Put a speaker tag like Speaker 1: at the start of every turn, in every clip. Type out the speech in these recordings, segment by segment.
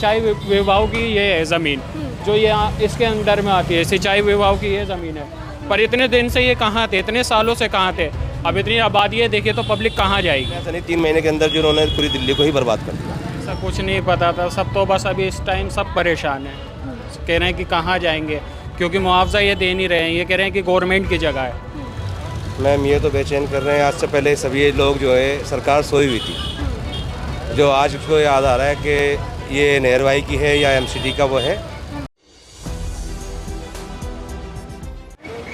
Speaker 1: सिंचाई विभाग की ये है ज़मीन जो ये इसके अंदर में आती है। सिंचाई विभाग की ये ज़मीन है, पर इतने दिन से ये कहाँ थे, इतने सालों से कहाँ थे। अब इतनी आबादी है, देखिए तो पब्लिक कहाँ जाएगी।
Speaker 2: ऐसा नहीं 3 महीने के अंदर जो उन्होंने पूरी दिल्ली को ही बर्बाद कर दिया।
Speaker 1: ऐसा कुछ नहीं पता था, सब तो बस अभी इस टाइम सब परेशान हैं, कह रहे हैं कि कहाँ जाएंगे, क्योंकि मुआवजा ये दे नहीं रहे हैं। ये कह रहे हैं कि गवर्नमेंट की जगह है।
Speaker 2: मैम ये तो बेचैन कर रहे हैं। आज से पहले सभी लोग जो है सरकार सोई हुई थी, जो आज उसको याद आ रहा है कि ये नहरवाई की है या एमसीडी का वो है।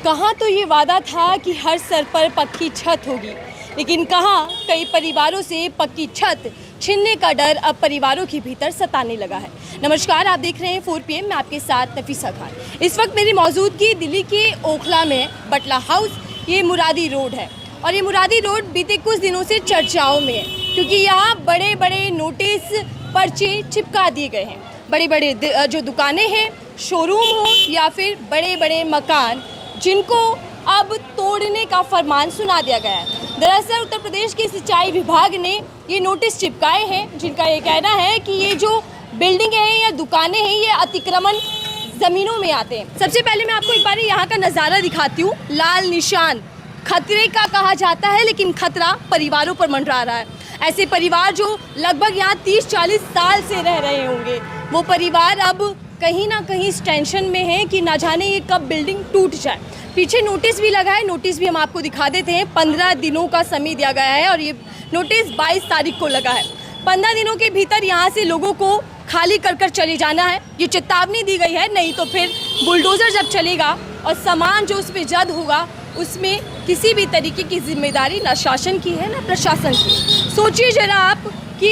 Speaker 3: कहाँ तो ये वादा था कि हर सर पर पक्की छत होगी, लेकिन कहाँ कई परिवारों से पक्की छत छीनने का डर अब परिवारों के भीतर सताने लगा है। नमस्कार, आप देख रहे हैं 4 PM, मैं आपके साथ नफीसा खान। इस वक्त मेरी मौजूदगी दिल्ली के ओखला में बटला हाउस, ये मुरादी रोड है और ये मुरादी रोड बीते कुछ दिनों से चर्चाओं में है, क्योंकि यहाँ बड़े बड़े नोटिस पर्चे चिपका दिए गए हैं। बड़े बड़े जो दुकानें हैं, शोरूम हो या फिर बड़े बड़े मकान, जिनको अब तोड़ने का फरमान सुना दिया गया है। दरअसल उत्तर प्रदेश के सिंचाई विभाग ने ये नोटिस चिपकाए हैं, जिनका ये कहना है कि ये जो बिल्डिंगें हैं या दुकानें हैं, ये अतिक्रमण ज़मीनों में आते हैं। सबसे पहले मैं आपको एक बार यहाँ का नज़ारा दिखाती हूँ। लाल निशान खतरे का कहा जाता है, लेकिन खतरा परिवारों पर मंडरा रहा है। ऐसे परिवार जो लगभग यहाँ 30-40 साल से रह रहे होंगे, वो परिवार अब कहीं ना कहीं इस टेंशन में है कि ना जाने ये कब बिल्डिंग टूट जाए। पीछे नोटिस भी लगा है, नोटिस भी हम आपको दिखा देते हैं। 15 दिनों का समय दिया गया है और ये नोटिस 22 तारीख को लगा है। 15 दिनों के भीतर यहाँ से लोगों को खाली कर कर चले जाना है, ये चेतावनी दी गई है। नहीं तो फिर बुलडोज़र जब चलेगा और सामान जो उस पर जद होगा, उसमें किसी भी तरीके की जिम्मेदारी ना शासन की है ना प्रशासन की। सोचिए जरा आप कि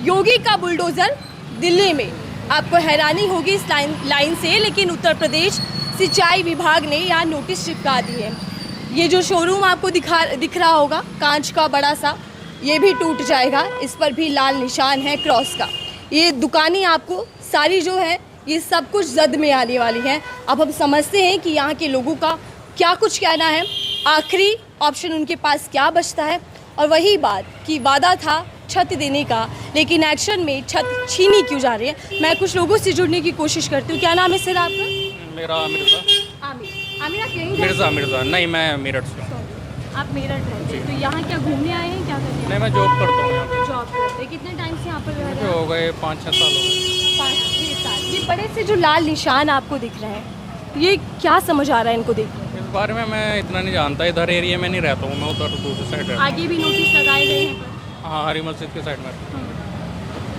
Speaker 3: योगी का बुलडोज़र दिल्ली में, आपको हैरानी होगी इस लाइन से, लेकिन उत्तर प्रदेश सिंचाई विभाग ने यहाँ नोटिस चिपका दी है। ये जो शोरूम आपको दिख रहा होगा कांच का बड़ा सा, ये भी टूट जाएगा। इस पर भी लाल निशान है क्रॉस का। ये दुकानें आपको सारी जो है ये सब कुछ जद में आने वाली हैं। अब हम समझते हैं कि यहाँ के लोगों का क्या कुछ कहना है, आखिरी ऑप्शन उनके पास क्या बचता है। और वही बात कि वादा था छत देने का, लेकिन एक्शन में छत छीनी क्यों जा रही है। मैं कुछ लोगों से जुड़ने की कोशिश करती हूँ। क्या नाम है सर आपका?
Speaker 4: मेरा मिर्ज़ा।
Speaker 3: आमिर, आप यहीं
Speaker 4: मिर्ज़ा नहीं, मैं मेरठ से हूँ।
Speaker 3: आप मेरठ रहते हैं, तो यहाँ क्या घूमने आए हैं, क्या करने आए हैं?
Speaker 4: नहीं, मैं जॉब करता हूँ यहाँ पे।
Speaker 3: जॉब करते हैं। कितने टाइम से यहाँ पर रह रहे हैं?
Speaker 4: हो गए 5-6 साल हो गए।
Speaker 3: 5-6 साल। ये बड़े से जो लाल निशान आपको दिख रहे हैं, ये क्या समझ आ रहा है इनको देख कर?
Speaker 4: इस बारे में मैं इतना नहीं जानता, इधर एरिया में नहीं रहता हूँ मैं, उधर दूसरी साइड रहता हूँ।
Speaker 3: आगे भी नोटिस लगाए गए हैं?
Speaker 4: हाँ, हरी मस्जिद की साइड में।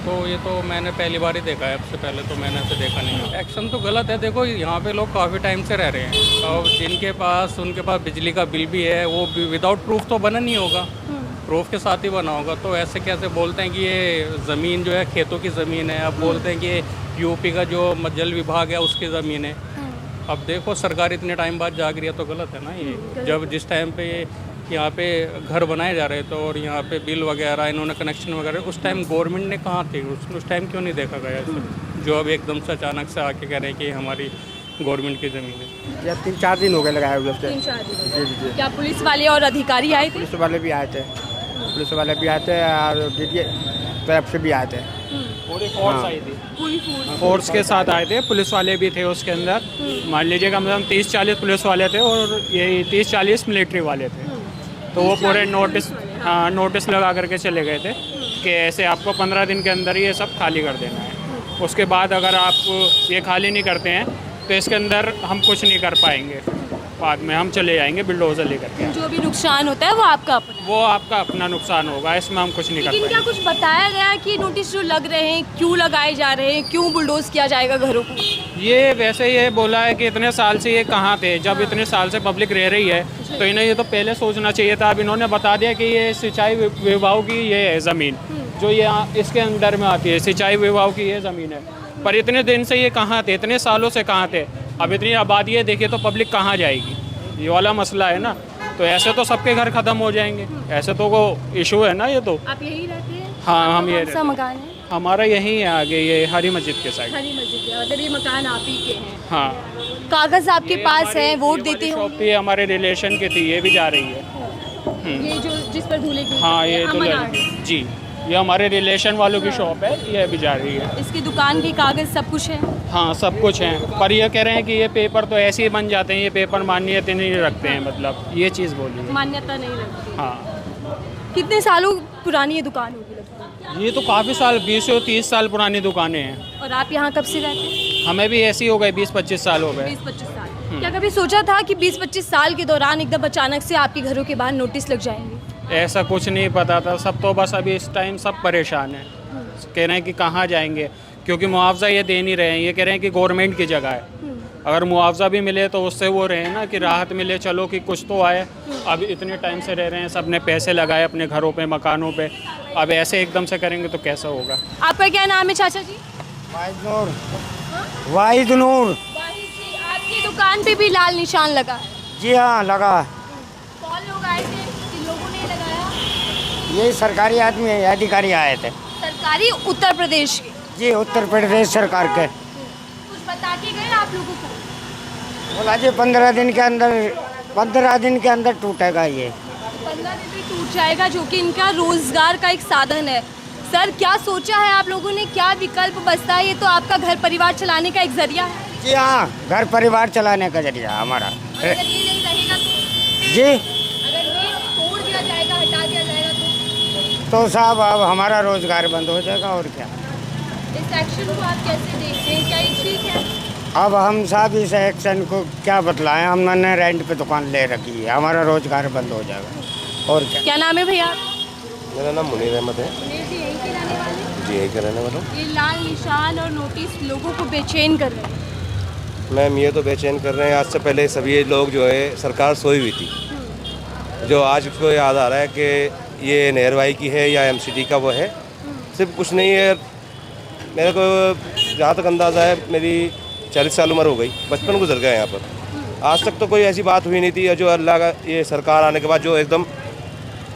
Speaker 4: तो ये तो मैंने पहली बार ही देखा है, सबसे पहले तो मैंने ऐसे देखा नहीं है। एक्शन तो गलत है। देखो यहाँ पे लोग काफ़ी टाइम से रह रहे हैं और जिनके पास उनके पास बिजली का बिल भी है, वो विदाउट प्रूफ तो बना नहीं होगा, प्रूफ के साथ ही बना होगा। तो ऐसे कैसे बोलते हैं कि ये ज़मीन जो है खेतों की ज़मीन है, अब बोलते हैं कि ये यूपी का जो जल विभाग है उसकी ज़मीन है। अब देखो सरकार इतने टाइम बाद जाग रही है तो गलत है ना ये। जब जिस टाइम पे यहाँ पे घर बनाए जा रहे थे और यहाँ पे बिल वगैरह इन्होंने कनेक्शन वगैरह, उस टाइम गवर्नमेंट ने कहाँ थे, उस टाइम क्यों नहीं देखा गया जो अब एकदम से अचानक से आके कह रहे हैं कि हमारी गवर्नमेंट की ज़मीन है।
Speaker 5: या 3-4 दिन हो गए लगाए हुए।
Speaker 3: 3-4 दिन। क्या पुलिस वाले और अधिकारी आए थे?
Speaker 5: पुलिस वाले भी आए थे और DDA तरफ से भी आए थे।
Speaker 1: पूरी फोर्स आई थी, पूरी फोर्स के साथ आए थे। पुलिस वाले भी थे उसके अंदर, मान लीजिए कम से कम 30-40 पुलिस वाले थे और ये 30-40 मिलिट्री वाले थे। तो वो पूरे नोटिस लगा करके चले गए थे कि ऐसे आपको 15 दिन के अंदर ये सब खाली कर देना है। उसके बाद अगर आप ये खाली नहीं करते हैं तो इसके अंदर हम कुछ नहीं कर पाएंगे, बाद में हम चले जाएंगे बिल्डोजर लेकर के।
Speaker 3: जो भी नुकसान होता है वो आपका अपना
Speaker 1: नुकसान होगा, इसमें हम कुछ नहीं कर
Speaker 3: पाएंगे।
Speaker 1: पाएंगे।
Speaker 3: क्या कुछ बताया गया कि नोटिस जो लग रहे हैं क्यों लगाए जा रहे हैं, क्यों बुलडोज किया जाएगा घरों को?
Speaker 1: ये वैसे ये बोला है कि इतने साल से ये कहाँ थे, जब इतने साल से पब्लिक रह रही है तो इन्हें ये तो पहले सोचना चाहिए था। अब इन्होंने बता दिया कि ये सिंचाई विभाग की ये है ज़मीन जो ये इसके अंदर में आती है। सिंचाई विभाग की ये ज़मीन है, पर इतने दिन से ये कहाँ थे, इतने सालों से कहाँ थे। अब इतनी आबादी है, देखिए तो पब्लिक कहाँ जाएगी, ये वाला मसला है ना। तो ऐसे तो सबके घर ख़त्म हो जाएंगे, ऐसे तो वो इशू है ना ये तो।
Speaker 3: आप यही रहते हैं?
Speaker 1: हाँ, हम ये
Speaker 3: सा मकान है
Speaker 1: हमारा यहीं है आगे, ये हरी मस्जिद के साइड।
Speaker 3: हरी मस्जिद के, मतलब ये मकान आप ही के हैं?
Speaker 1: हाँ।
Speaker 3: कागज आपके पास है, वोट देते हो?
Speaker 1: शॉप भी हमारे रिलेशन की थी, ये भी जा रही है।
Speaker 3: ये जो जिस पर धूले की,
Speaker 1: हाँ, ये दुल्हन जी, ये हमारे रिलेशन वालों की शॉप है, ये अभी जा रही है।
Speaker 3: इसकी दुकान के कागज सब कुछ है।
Speaker 1: हाँ सब कुछ है, पर ये कह रहे हैं कि ये पेपर तो ऐसे ही बन जाते हैं, ये पेपर मान्यता नहीं रखते हैं, मतलब ये चीज़ बोली है।
Speaker 3: मान्यता नहीं रखती।
Speaker 1: हाँ
Speaker 3: कितने सालों पुरानी ये दुकान होगी लगभग?
Speaker 1: ये तो काफ़ी साल 20 से 30 साल पुरानी दुकानें हैं।
Speaker 3: और आप यहाँ कब से रहते हैं?
Speaker 1: हमें भी ऐसी हो गए 20-25 साल हो गए।
Speaker 3: 20-25 साल। क्या कभी सोचा था कि 20-25 साल के दौरान एकदम अचानक से आपके घरों के बाहर नोटिस लग जाएंगे?
Speaker 1: ऐसा कुछ नहीं पता था, सब तो बस अभी इस टाइम सब परेशान हैं, कह रहे हैं कि कहाँ जाएंगे, क्योंकि मुआवजा ये दे नहीं रहे हैं। ये कह रहे हैं कि गवर्नमेंट की जगह है, अगर मुआवजा भी मिले तो उससे वो रहे ना कि राहत मिले, चलो कि कुछ तो आए। अब इतने टाइम से रह रहे हैं, सब ने पैसे लगाए अपने घरों पे, मकानों पे, अब ऐसे एकदम से करेंगे तो कैसा होगा।
Speaker 3: आपका क्या नाम है चाचा जी?
Speaker 5: वाहिद नूर। वाहिद नूर।
Speaker 3: आपकी दुकान पे भी लाल निशान लगा है?
Speaker 5: जी हाँ लगा।
Speaker 3: कौन लोग आए थे? किन लोगों ने लगाया?
Speaker 5: यही सरकारी आदमी अधिकारी आए थे।
Speaker 3: सरकारी उत्तर प्रदेश के?
Speaker 5: जी उत्तर प्रदेश सरकार के।
Speaker 3: कुछ बता के गए आप लोगों को?
Speaker 5: बोला जी 15 दिन के अंदर टूटेगा ये।
Speaker 3: 15 दिन में टूट जाएगा, जो कि इनका रोजगार का एक साधन है। सर क्या सोचा है आप लोगों ने, क्या विकल्प बचता है? ये तो आपका घर परिवार चलाने का एक जरिया है।
Speaker 5: जी हाँ घर परिवार चलाने का जरिया हमारा।
Speaker 3: अगर ये नहीं रहेगा तो?
Speaker 5: जी
Speaker 3: अगर ये तोड़ दिया जाएगा, हटा दिया जाएगा
Speaker 5: तो साहब अब हमारा रोजगार बंद हो जाएगा और क्या।
Speaker 3: इस एक्शन को आप कैसे देखते हैं, क्या ये ठीक है?
Speaker 5: अब हम साहब इस एक्शन को क्या बतलाएं, हमने रेंट पे दुकान ले रखी है, हमारा रोजगार बंद हो जाएगा और क्या।
Speaker 3: क्या नाम है भैया?
Speaker 2: मेरा नाम मुनीर अहमद है।
Speaker 3: मुनीर जी यहीं के रहने वाले?
Speaker 2: जी यही का रहने वाला हूँ।
Speaker 3: ये लाल निशान और नोटिस लोगों को बेचैन कर रहे हैं।
Speaker 2: मैम ये तो बेचैन कर रहे हैं, आज से पहले सभी लोग जो है सरकार सोई हुई थी, जो आज उसको याद आ रहा है कि ये नहरवाई की है या एमसीडी का वो है, सिर्फ कुछ नहीं है। मेरे को जहाँ तक अंदाज़ा है, मेरी 40 साल उम्र हो गई, बचपन गुजर गया यहाँ पर। आज तक तो कोई ऐसी बात हुई नहीं थी, जो अल्लाह का ये सरकार आने के बाद जो एकदम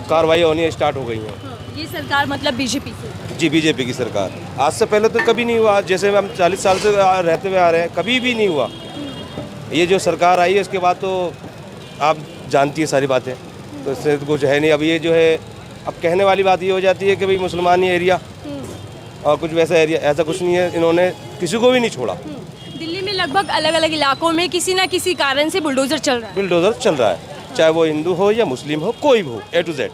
Speaker 2: कार्रवाई होनी स्टार्ट हो गई हैं।
Speaker 3: ये सरकार मतलब बीजेपी से?
Speaker 2: जी बीजेपी की सरकार। आज से पहले तो कभी नहीं हुआ, जैसे हम 40 साल से रहते हुए आ रहे हैं, कभी भी नहीं हुआ। ये जो सरकार आई है उसके बाद तो आप जानती है सारी बातें, तो इससे कुछ है नहीं। अब ये जो है, अब कहने वाली बात ये हो जाती है कि भाई मुसलमानी एरिया और कुछ वैसा एरिया, ऐसा कुछ नहीं है। इन्होंने किसी को भी नहीं छोड़ा।
Speaker 3: दिल्ली में लगभग अलग अलग इलाकों में किसी न किसी कारण से बुलडोजर चल रहा है।
Speaker 2: बुलडोजर चल रहा है, चाहे वो हिंदू हो या मुस्लिम हो, कोई भी हो, A to Z।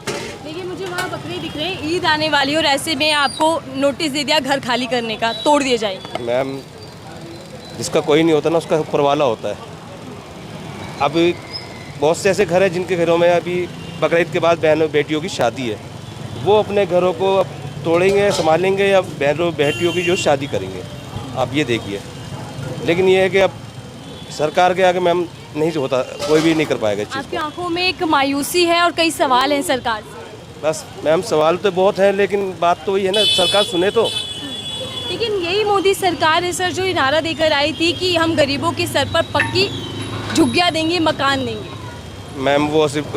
Speaker 3: देखिए मुझे वहाँ बकरे दिख रहे हैं, ईद आने वाली और ऐसे में आपको नोटिस दे दिया घर खाली करने का, तोड़ दिए जाएंगे।
Speaker 2: मैम जिसका कोई नहीं होता ना, उसका ऊपर वाला होता है। अभी बहुत से ऐसे घर हैं जिनके घरों में अभी बकरीद के बाद बहनों बेटियों की शादी है, वो अपने घरों को अब तोड़ेंगे, संभालेंगे या बहनों बेटियों की जो शादी करेंगे, आप ये देखिए। लेकिन ये है कि अब सरकार के आगे मैम नहीं होता, कोई भी नहीं कर पाएगा इस चीज़
Speaker 3: आपकी आंखों में एक मायूसी है और कई सवाल हैं सरकार से।
Speaker 2: को। बस मैम सवाल तो बहुत हैं, लेकिन बात तो वही है ना, सरकार सुने तो।
Speaker 3: लेकिन यही मोदी सरकार है सर जो ये नारा देकर आई थी कि हम गरीबों के सर पर पक्की झुग्गियाँ देंगे, मकान देंगे।
Speaker 2: मैम वो सिर्फ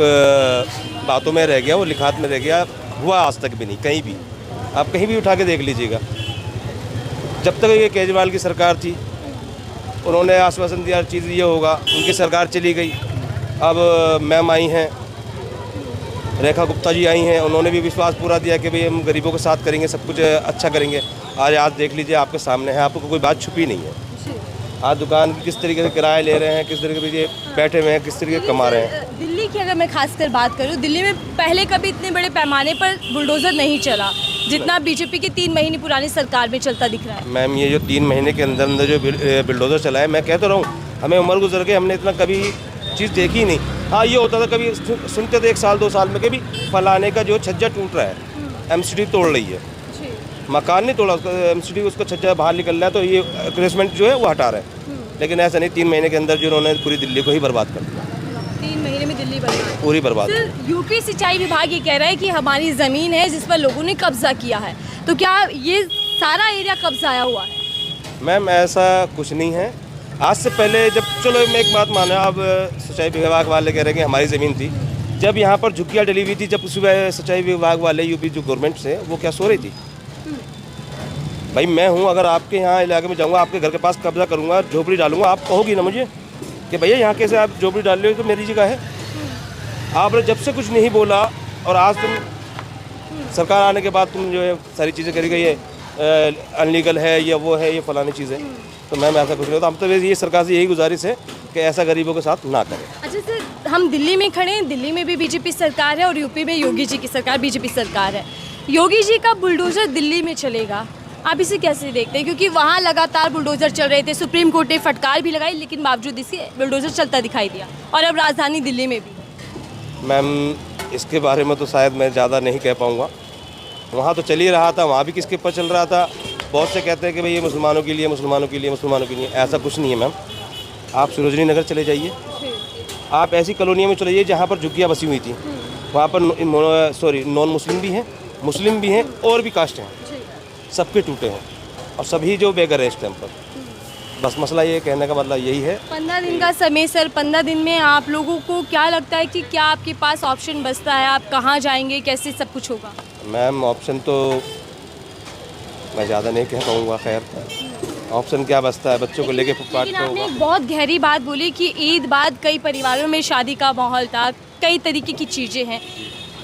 Speaker 2: बातों में रह गया, वो लिखात में रह गया, हुआ आज तक भी नहीं कहीं भी। आप कहीं भी उठा के देख लीजिएगा। जब तक ये केजरीवाल की सरकार थी, उन्होंने आश्वासन दिया चीज़ ये होगा, उनकी सरकार चली गई। अब मैम आई हैं, रेखा गुप्ता जी आई हैं, उन्होंने भी विश्वास पूरा दिया कि भाई हम गरीबों के साथ करेंगे, सब कुछ अच्छा करेंगे। आज देख लीजिए, आपके सामने है, आपको कोई बात छुपी नहीं है। आज दुकान किस तरीके से किराए ले रहे हैं, किस तरीके से बैठे हुए हैं, किस तरीके से कमा रहे हैं।
Speaker 3: दिल्ली की अगर मैं खासकर बात करूं, दिल्ली में पहले कभी इतने बड़े पैमाने पर बुलडोजर नहीं चला जितना बीजेपी की 3 महीने पुरानी सरकार में चलता दिख रहा है।
Speaker 2: मैम ये जो 3 महीने के अंदर अंदर जो बुलडोजर चला है, मैं कह तो रहा हूँ, हमें उम्र गुजर के हमने इतना कभी चीज़ देखी ही नहीं। हाँ ये होता था, कभी सुनते थे 1 साल 2 साल में कि भी फलाने का जो छज्जा टूट रहा है, एमसीडी तोड़ रही है। मकान नहीं तोड़ा उसका, एमसीडी उसका छज्जा बाहर निकल रहा है, तो ये क्रेसमेंट जो है वो हटा रहे हैं। लेकिन ऐसा नहीं, 3 महीने के अंदर जो उन्होंने पूरी दिल्ली को ही बर्बाद कर दिया।
Speaker 3: 3 महीने में दिल्ली बर्बाद,
Speaker 2: पूरी बर्बाद।
Speaker 3: सर यूपी सिंचाई विभाग ये कह रहा है कि हमारी ज़मीन है जिस पर लोगों ने कब्जा किया है, तो क्या ये सारा एरिया कब्जाया हुआ है?
Speaker 2: मैम ऐसा कुछ नहीं है। आज से पहले जब, चलो मैं एक बात माना, अब सिंचाई विभाग वाले कह रहे हैं कि हमारी ज़मीन थी, जब यहाँ पर झुग्गियाँ डली हुई थी, जब उस सिंचाई विभाग वाले यूपी जो गवर्नमेंट से, वो क्या सो रही थी? भाई मैं हूँ, अगर आपके यहाँ इलाके में जाऊँगा, आपके घर के पास कब्जा करूँगा, झोपड़ी डालूंगा, आप कहोगी ना मुझे कि भैया यहाँ कैसे आप झोपड़ी डाल रहे हो, तो मेरी जगह है। आपने जब से कुछ नहीं बोला और आज तुम सरकार आने के बाद तुम जो है सारी चीज़ें करेगी, ये अनलीगल है या वो है, ये फलानी चीज़ें। तो मैम ऐसा कुछ नहीं होता। हम तो ये सरकार से यही गुजारिश है कि ऐसा गरीबों के साथ ना करें।
Speaker 3: अच्छा सर, हम दिल्ली में खड़े हैं, दिल्ली में भी बीजेपी सरकार है और यूपी में योगी जी की सरकार बीजेपी सरकार है। योगी जी का बुलडोजर दिल्ली में चलेगा, आप इसे कैसे देखते हैं? क्योंकि वहाँ लगातार बुलडोजर चल रहे थे, सुप्रीम कोर्ट ने फटकार भी लगाई, लेकिन बावजूद इसके बुलडोजर चलता दिखाई दिया, और अब राजधानी दिल्ली में भी।
Speaker 2: मैम इसके बारे में तो शायद मैं ज़्यादा नहीं कह पाऊँगा। वहाँ तो चल ही रहा था, वहाँ भी किसके ऊपर चल रहा था। बहुत से कहते हैं कि भाई ये मुसलमानों के लिए, मुसलमानों के लिए, मुसलमानों के लिए। ऐसा कुछ नहीं है मैम। आप सरोजनी नगर चले जाइए, आप ऐसी कॉलोनियों में चले जाइए जहाँ पर झुग्गियाँ बसी हुई थी। वहाँ पर नॉन मुस्लिम भी हैं, मुस्लिम भी हैं और भी कास्ट हैं, सबके टूटे हैं और सभी जो बेघर है इस टाइम पर। बस मसला ये कहने का मतलब यही है।
Speaker 3: 15 दिन का समय सर, 15 दिन में आप लोगों को क्या लगता है कि क्या आपके पास ऑप्शन बचता है? आप कहाँ जाएंगे, कैसे सब कुछ होगा?
Speaker 2: मैम ऑप्शन तो मैं ज़्यादा नहीं कह पाऊँगा। खैर ऑप्शन क्या बचता है, बच्चों को लेके फुटपाथ
Speaker 3: लेकिन
Speaker 2: पे
Speaker 3: आपने
Speaker 2: होगा।
Speaker 3: एक बहुत गहरी बात बोली कि ईद बाद कई परिवारों में शादी का माहौल था, कई तरीके की चीज़ें हैं,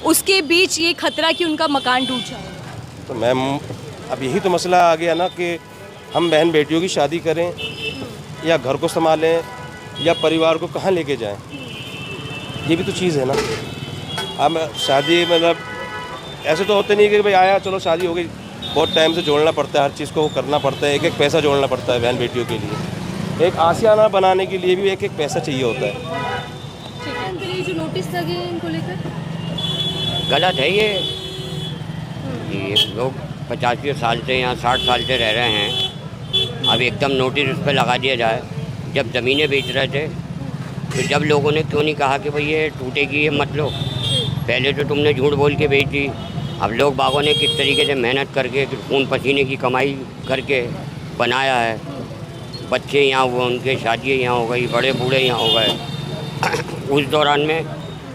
Speaker 3: उसके बीच ये खतरा कि उनका मकान टूट जाएगा।
Speaker 2: तो मैम अब यही तो मसला आ गया ना कि हम बहन बेटियों की शादी करें या घर को संभालें या परिवार को कहाँ लेके जाएं, ये भी तो चीज़ है ना। अब शादी मतलब ऐसे तो होते नहीं कि भाई आया चलो शादी हो गई। बहुत टाइम से जोड़ना पड़ता है, हर चीज़ को करना पड़ता है, एक एक पैसा जोड़ना पड़ता है बहन बेटियों के लिए। एक आशियाना बनाने के लिए भी एक एक पैसा चाहिए होता है।
Speaker 3: ठीक है, इनके लिए जो नोटिस लगे हैं इनको लेकर
Speaker 6: गलत है ये लोग 85 साल से या 60 साल से रह रहे हैं, अब एकदम नोटिस उस पर लगा दिया जाए। जब ज़मीनें बेच रहे थे तो जब लोगों ने क्यों नहीं कहा कि भाई ये टूटेगी, ये मत लो। पहले तो तुमने झूठ बोल के बेच दी। अब लोग बागों ने किस तरीके से मेहनत करके खून पसीने की कमाई करके बनाया है। बच्चे यहाँ हुए, उनके शादियाँ यहाँ हो गई, बड़े बूढ़े यहाँ हो गए। उस दौरान में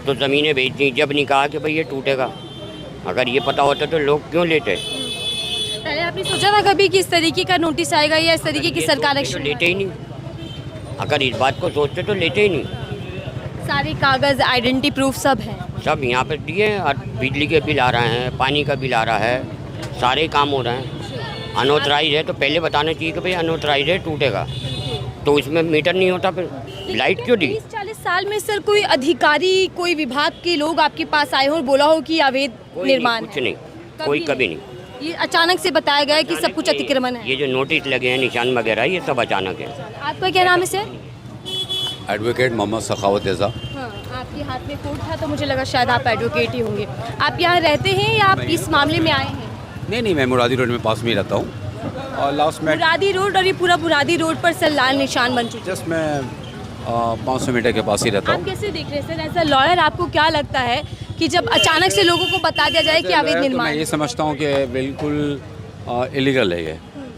Speaker 6: तो ज़मीनें बेच दी, जब नहीं कहा कि भाई ये टूटेगा। अगर ये पता होता तो लोग क्यों लेते?
Speaker 3: पहले आपने सोचा था कभी कि इस तरीके का नोटिस आएगा या इस तरीके की सरकार एक्शन
Speaker 6: लेते ही नहीं। अगर इस बात को सोचते तो लेते ही नहीं।
Speaker 3: सारे कागज़, आइडेंटिटी प्रूफ सब हैं।
Speaker 6: सब यहाँ पे दिए, और बिजली के बिल आ रहे हैं, पानी का बिल आ रहा है, सारे काम हो रहे हैं। अनऑथराइज है तो पहले बताना चाहिए कि भाई अनऑथराइज है, टूटेगा। तो इसमें मीटर नहीं होता, फिर लाइट क्यों दी?
Speaker 3: 30-40 साल में सर कोई अधिकारी, कोई विभाग के लोग आपके पास आए हो और बोला हो कि अवैध निर्माण
Speaker 6: कुछ नहीं, कोई कभी नहीं।
Speaker 3: ये अचानक से बताया गया है कि सब कुछ अतिक्रमण है।
Speaker 6: ये जो नोटिस लगे हैं, निशान वगैरह, ये सब अचानक है।
Speaker 3: आपका क्या नाम है सर?
Speaker 7: एडवोकेट मोहम्मद सखावत रज़ा।
Speaker 3: हाँ, आपके हाथ में कोट था तो मुझे लगा शायद आप एडवोकेट ही होंगे। आप यहाँ रहते हैं या आप इस मामले में आए हैं?
Speaker 7: नहीं, मैं मुरादी रोड में पास में ही रहता हूँ। और लास्ट में
Speaker 3: मुरादी रोड, और ये पूरा मुरादी रोड पर सर लाल निशान बन चुके हैं।
Speaker 7: जस्ट मैं 500 मीटर के पास ही रहता
Speaker 3: आप
Speaker 7: हूँ।
Speaker 3: कैसे देख रहे हैं सर, एज अ लॉयर आपको क्या लगता है कि जब अचानक से लोगों को बता दिया जाए कि अवैध
Speaker 7: तो
Speaker 3: निर्माण?
Speaker 7: मैं ये समझता हूँ कि बिल्कुल इलीगल है ये।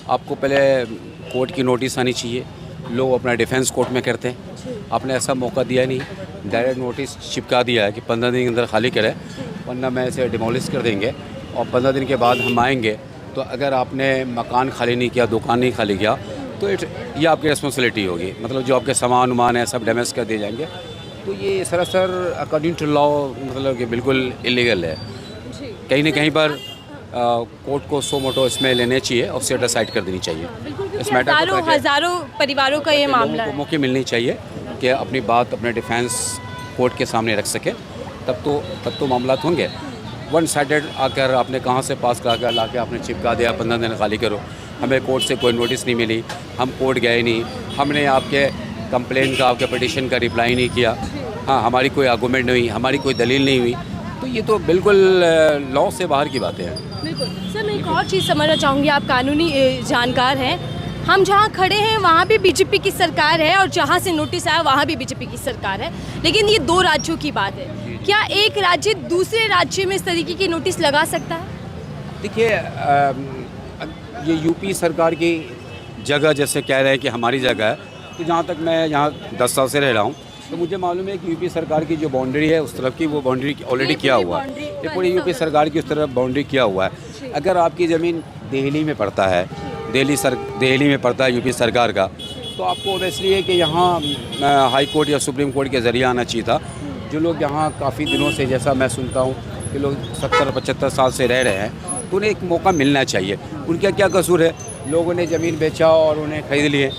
Speaker 7: आपको पहले कोर्ट की नोटिस आनी चाहिए। लोग अपना डिफेंस कोर्ट में करते हैं, आपने ऐसा मौका दिया नहीं, डायरेक्ट नोटिस चिपका दिया है कि 15 दिन के अंदर खाली करें, वरना मैं इसे डिमोलिश कर देंगे। और 15 दिन के बाद हम आएंगे तो अगर आपने मकान खाली नहीं किया, दुकान नहीं खाली किया, तो ये आपकी रिस्पॉन्सिबिलिटी होगी। मतलब जो आपके सामान वामान है सब डैमेज कर दिए जाएंगे। तो ये सरासर अकॉर्डिंग टू लॉ मतलब कि बिल्कुल इलीगल है। कहीं ना कहीं पर कोर्ट को सो मोटो इसमें लेने चाहिए और उसे डिसाइड कर देनी चाहिए। इस मैटर को
Speaker 3: हजारों परिवारों का ये मामला है।
Speaker 7: मौके मिलनी चाहिए कि अपनी बात अपने डिफेंस कोर्ट के सामने रख सके, तब तो मामला होंगे। वन साइडेड आकर आपने कहाँ से पास करा कर ला के आपने चिपका दिया 15 दिन खाली करो। हमें कोर्ट से कोई नोटिस नहीं मिली, हम कोर्ट गए नहीं, हमने आपके कंप्लेन का, आपके पिटिशन का रिप्लाई नहीं किया। हाँ, हमारी कोई आर्गूमेंट नहीं हुई, हमारी कोई दलील नहीं हुई, तो ये तो बिल्कुल लॉ से बाहर की बातें हैं।
Speaker 3: बिल्कुल सर, मैं एक और चीज़ समझना चाहूँगी, आप कानूनी जानकार हैं। हम जहाँ खड़े हैं वहाँ भी बीजेपी की सरकार है और जहाँ से नोटिस आया वहाँ भी बीजेपी की सरकार है, लेकिन ये 2 राज्यों की बात है। क्या एक राज्य दूसरे राज्य में इस तरीके की नोटिस लगा सकता है?
Speaker 7: देखिए, ये यूपी सरकार की जगह जैसे कह रहे हैं कि हमारी जगह है, तो जहाँ तक मैं यहाँ 10 साल से रह रहा हूँ तो मुझे मालूम है कि यूपी सरकार की जो बाउंड्री है उस तरफ की वो बाउंड्री ऑलरेडी किया हुआ है। ये पूरी यूपी सरकार की उस तरफ बाउंड्री किया हुआ है। अगर आपकी ज़मीन दिल्ली में पड़ता है, दिल्ली में पड़ता है यूपी सरकार का, तो आपको ओबियसली है कि यहाँ हाई कोर्ट या सुप्रीम कोर्ट के ज़रिए आना चाहिए था। जो लोग यहाँ काफ़ी दिनों से, जैसा मैं सुनता हूँ कि लोग 70-75 साल से रह रहे हैं, तो उन्हें एक मौका मिलना चाहिए। उनका क्या कसूर है? लोगों ने ज़मीन बेचा और उन्हें ख़रीद लिए।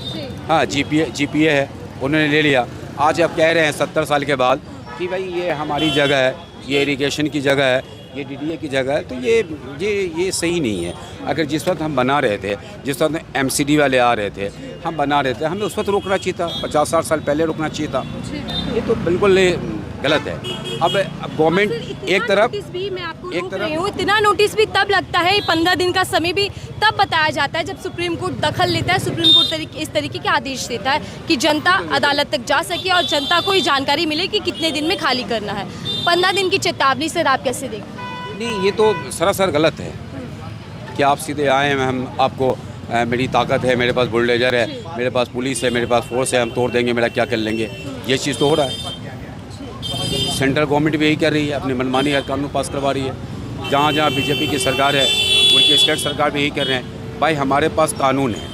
Speaker 7: हाँ, जीपीए है, उन्होंने ले लिया। आज आप कह रहे हैं 70 साल के बाद कि भाई ये हमारी जगह है, ये इरिगेशन की जगह है, ये डीडीए की जगह है, तो ये सही नहीं है। अगर जिस वक्त हम बना रहे थे, जिस वक्त एमसीडी वाले आ रहे थे, हम बना रहे थे, हमें उस वक्त रोकना चाहिए था, 50-60 साल पहले रोकना चाहिए था। ये तो बिल्कुल गलत है। अब गवर्नमेंट एक तरफ
Speaker 3: इतना नोटिस भी तब लगता है, 15 दिन का समय भी तब बताया जाता है जब सुप्रीम कोर्ट दखल लेता है। सुप्रीम कोर्ट इस तरीके के आदेश देता है कि जनता अदालत तक जा सके और जनता को ये जानकारी मिले कि कितने दिन में खाली करना है। 15 दिन की चेतावनी सर आप कैसे देखते हैं?
Speaker 7: नहीं, ये तो सरासर गलत है कि आप सीधे आए, हम आपको मेरी ताकत है, मेरे पास बुलडोजर है, मेरे पास पुलिस है, मेरे पास फोर्स है, हम तोड़ देंगे, मेरा क्या कर लेंगे। ये चीज़ तो हो रहा है। सेंट्रल गवर्नमेंट भी यही कर रही है, अपनी मनमानी कानून पास करवा रही है। जहाँ जहाँ बीजेपी की सरकार है, उनकी स्टेट सरकार भी यही कर रहे हैं। भाई हमारे पास कानून है,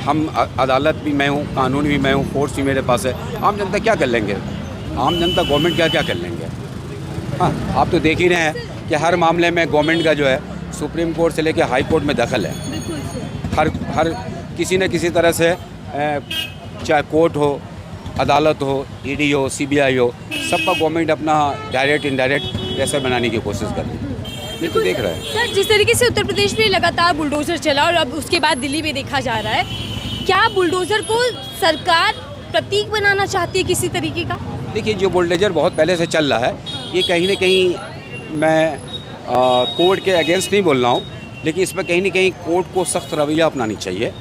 Speaker 7: हम अदालत भी मैं हूँ, कानून भी मैं हूँ, फोर्स भी मेरे पास है। आम जनता क्या कर लेंगे? आम जनता गवर्नमेंट क्या कर लेंगे? हाँ, आप तो देख ही रहे हैं कि हर मामले में गवर्नमेंट का जो है सुप्रीम कोर्ट से लेकर हाई कोर्ट में दखल है। हर किसी न किसी तरह से, चाहे कोर्ट हो, अदालत हो, ईडी हो, सीबीआई हो, सबका गवर्नमेंट अपना डायरेक्ट इनडायरेक्ट पैसे बनाने की कोशिश कर रही है। ये तो देख रहे हैं
Speaker 3: सर, जिस तरीके से उत्तर प्रदेश में लगातार बुलडोजर चला और अब उसके बाद दिल्ली में देखा जा रहा है, क्या बुलडोजर को सरकार प्रतीक बनाना चाहती है किसी तरीके का?
Speaker 7: देखिए, जो बुलडोजर बहुत पहले से चल रहा है, ये कहीं न कहीं मैं कोर्ट के अगेंस्ट नहीं बोल रहा हूँ, लेकिन इसमें कहीं न कहीं कोर्ट को सख्त रवैया अपनानी चाहिए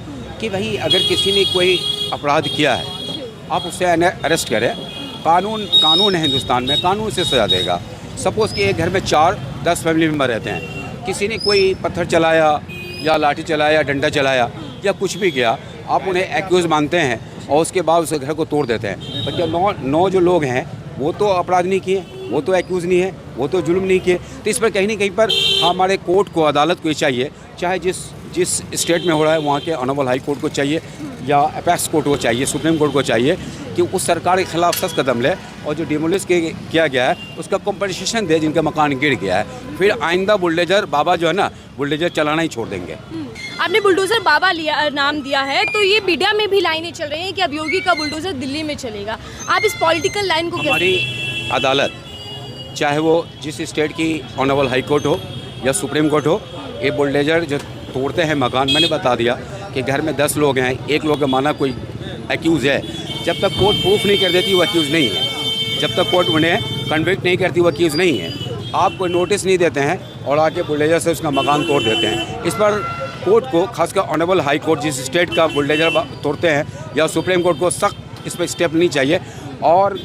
Speaker 7: कि भाई अगर किसी ने कोई अपराध किया है, आप उससे अरेस्ट करें। कानून है हिंदुस्तान में, कानून से सजा देगा। सपोज़ कि एक घर में 4-10 फैमिली मेम्बर रहते हैं, किसी ने कोई पत्थर चलाया या लाठी चलाया, डंडा चलाया या कुछ भी किया, आप उन्हें एक्यूज़ मानते हैं और उसके बाद उस घर को तोड़ देते हैं। पर जो नौ जो लोग हैं, वो तो अपराध नहीं किए, वो तो एक्यूज़ नहीं है, वो तो जुल्म नहीं किए। तो इस पर कहीं न कहीं पर हमारे कोर्ट को, अदालत को ये चाहिए, चाहे जिस स्टेट में हो रहा है वहाँ के ऑनरेबल हाई कोर्ट को चाहिए या अपेक्स कोर्ट को चाहिए, सुप्रीम कोर्ट को चाहिए कि उस सरकार के खिलाफ सख्त कदम ले और जो डिमोलिश किया गया है उसका कंपनसेशन दे जिनका मकान गिर गया है। फिर आइंदा बुलडोजर बाबा जो है ना, बुलडोजर चलाना ही छोड़ देंगे।
Speaker 3: आपने बुलडोजर बाबा नाम दिया है, तो ये मीडिया में भी लाइनें चल रही हैं कि अब योगी का बुलडोजर दिल्ली में चलेगा। आप इस पॉलिटिकल लाइन को
Speaker 7: हमारी अदालत, चाहे वो जिस स्टेट की ऑनरेबल हाई कोर्ट हो या सुप्रीम कोर्ट हो, ये बुलडोजर जो तोड़ते हैं मकान, मैंने बता दिया कि घर में 10 लोग हैं, एक लोग का माना कोई एक्यूज़ है, जब तक कोर्ट प्रूफ नहीं कर देती वो एक्यूज़ नहीं है। जब तक कोर्ट उन्हें कन्विक्ट नहीं करती वो एक्यूज़ नहीं है। आप कोई नोटिस नहीं देते हैं और आके बुलडोजर से उसका मकान तोड़ देते हैं। इस पर कोर्ट को, खासकर ऑनरेबल हाई कोर्ट जिस स्टेट का बुलडोजर तोड़ते हैं, या सुप्रीम कोर्ट को सख्त इस पर स्टेप लेनी चाहिए और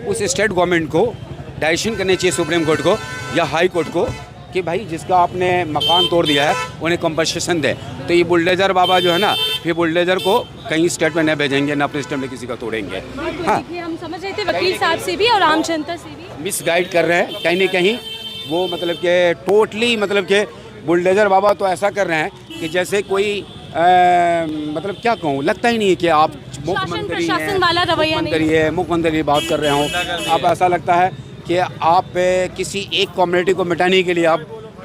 Speaker 7: उस स्टेट गवर्नमेंट को डायरेक्शन करनी चाहिए, सुप्रीम कोर्ट को या हाई कोर्ट को, कि भाई जिसका आपने मकान तोड़ दिया है उन्हें कंपनसेशन दें। तो ये बुलडोजर बाबा जो है ना, फिर बुलडोजर को कहीं स्टेट में न भेजेंगे, ना अपने स्टेट में किसी का तोड़ेंगे। हाँ,
Speaker 3: हम समझ रहे थे वकील साहब से भी और आम जनता से भी
Speaker 7: मिसगाइड कर रहे हैं कहीं न कहीं। वो मतलब कि टोटली मतलब कि बुलडोजर बाबा तो ऐसा कर रहे हैं कि जैसे कोई मतलब क्या कहूँ, लगता ही नहीं है कि आप मुख्यमंत्री हैं, मुख्यमंत्री बात कर रहे हों। आप ऐसा लगता है कि आप किसी एक कम्युनिटी को मिटाने के लिए आप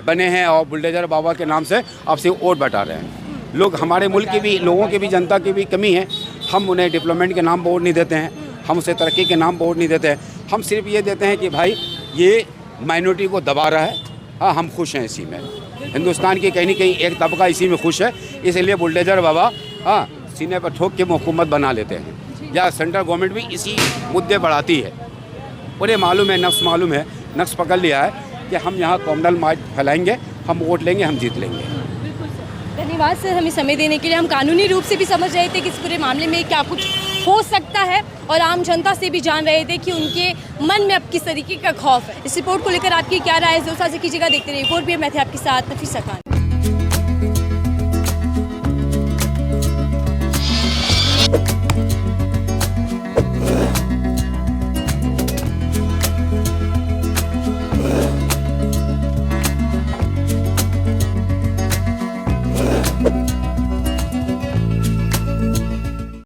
Speaker 7: बने हैं और बुलडोजर बाबा के नाम से आपसे वोट बटा रहे हैं। लोग, हमारे मुल्क के भी लोगों की भी, जनता की भी कमी है। हम उन्हें डेवलपमेंट के नाम पर वोट नहीं देते हैं, हम उसे तरक्की के नाम पर वोट नहीं देते हैं। हम सिर्फ ये देते हैं कि भाई ये माइनॉरिटी को दबा रहा है। हाँ, हम खुश हैं इसी में। हिंदुस्तान की कहीं न कहीं एक तबका इसी में खुश है, इसलिए बुलडोजर बाबा हाँ सीने पर ठोक के हुकूमत बना लेते हैं। या सेंट्रल गवर्नमेंट भी इसी मुद्दे बढ़ाती है। उन्हें मालूम है, नफ्स मालूम है, नफ्स पकड़ लिया है कि हम यहाँ कॉम्युनल मार्च फैलाएंगे, हम वोट लेंगे, हम जीत लेंगे।
Speaker 3: धन्यवाद सर हमें समय देने के लिए। हम कानूनी रूप से भी समझ रहे थे कि इस पूरे मामले में क्या कुछ हो सकता है और आम जनता से भी जान रहे थे कि उनके मन में अब किस तरीके का खौफ है। इस रिपोर्ट को लेकर आपकी क्या राय है, ज़रूर साझा कीजिएगा। देखते रहिए रिपोर्ट भी। मैं थे आपके साथ नफीसा खान।